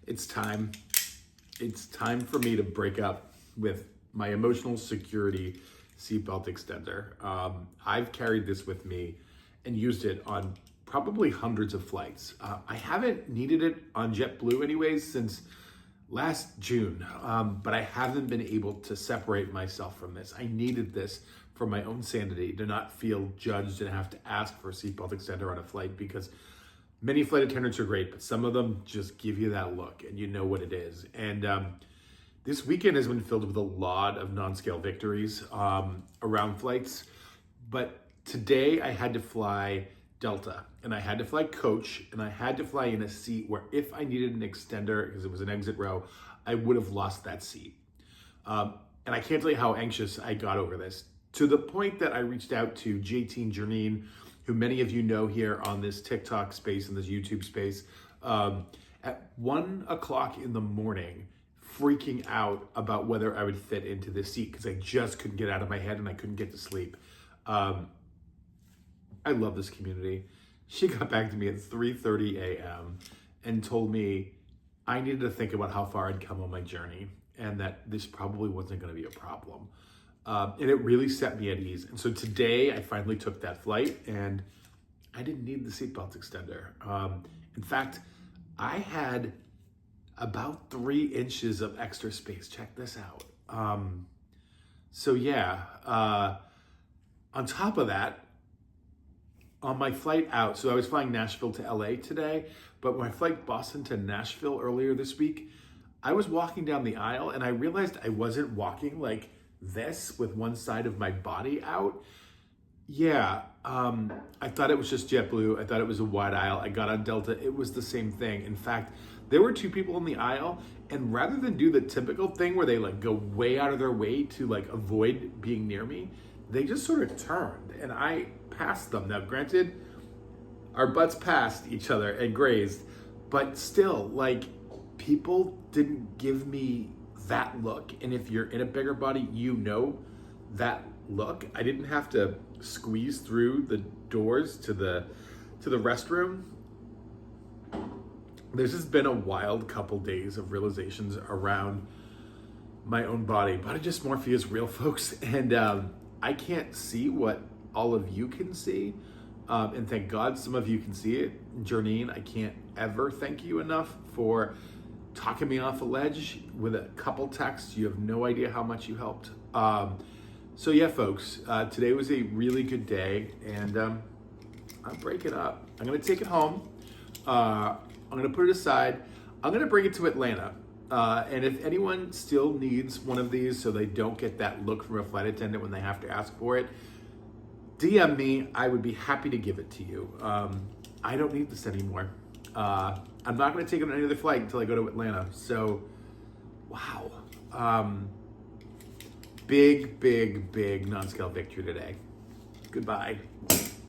it's time. It's time for me to break up with my emotional security seatbelt extender. I've carried this with me and used it on probably hundreds of flights. I haven't needed it on JetBlue anyways since last June, but I haven't been able to separate myself from this. I needed this for my own sanity, to not feel judged and have to ask for a seatbelt extender on a flight, because many flight attendants are great, but some of them just give you that look and you know what it is. And this weekend has been filled with a lot of non-scale victories around flights. But today I had to fly Delta, and I had to fly coach, and I had to fly in a seat where if I needed an extender, because it was an exit row, I would have lost that seat. And I can't tell you how anxious I got over this, to the point that I reached out to JT and Janine, who many of you know here on this TikTok space and this YouTube space, at 1 o'clock in the morning, freaking out about whether I would fit into this seat because I just couldn't get out of my head and I couldn't get to sleep. I love this community. She got back to me at 3:30 a.m. and told me I needed to think about how far I'd come on my journey and that this probably wasn't going to be a problem. And it really set me at ease. And so today I finally took that flight and I didn't need the seatbelt extender. In fact, I had about 3 inches of extra space. Check this out. So yeah, on top of that, on my flight out, so I was flying Nashville to LA today, but when I flight Boston to Nashville earlier this week, I was walking down the aisle and I realized I wasn't walking like this with one side of my body out. Yeah, I thought it was just JetBlue. I thought it was a wide aisle. I got on Delta. It was the same thing. In fact, there were 2 people in the aisle, and rather than do the typical thing where they like go way out of their way to like avoid being near me, they just sort of turned and I passed them. Now, granted, our butts passed each other and grazed, but still, like, people didn't give me that look. And if you're in a bigger body, you know that look. I didn't have to squeeze through the doors to the restroom. There's just been a wild couple days of realizations around my own body. Body dysmorphia is real, folks, and I can't see what all of you can see, and thank God some of you can see it. Janine, I can't ever thank you enough for talking me off a ledge with a couple texts. You have no idea how much you helped. So yeah, folks, today was a really good day, and I'm breaking up. I'm gonna take it home. I'm gonna put it aside. I'm gonna bring it to Atlanta. And if anyone still needs one of these so they don't get that look from a flight attendant when they have to ask for it, DM me. I would be happy to give it to you. I don't need this anymore. I'm not going to take it on any other flight until I go to Atlanta. So, wow. Big non-scale victory today. Goodbye.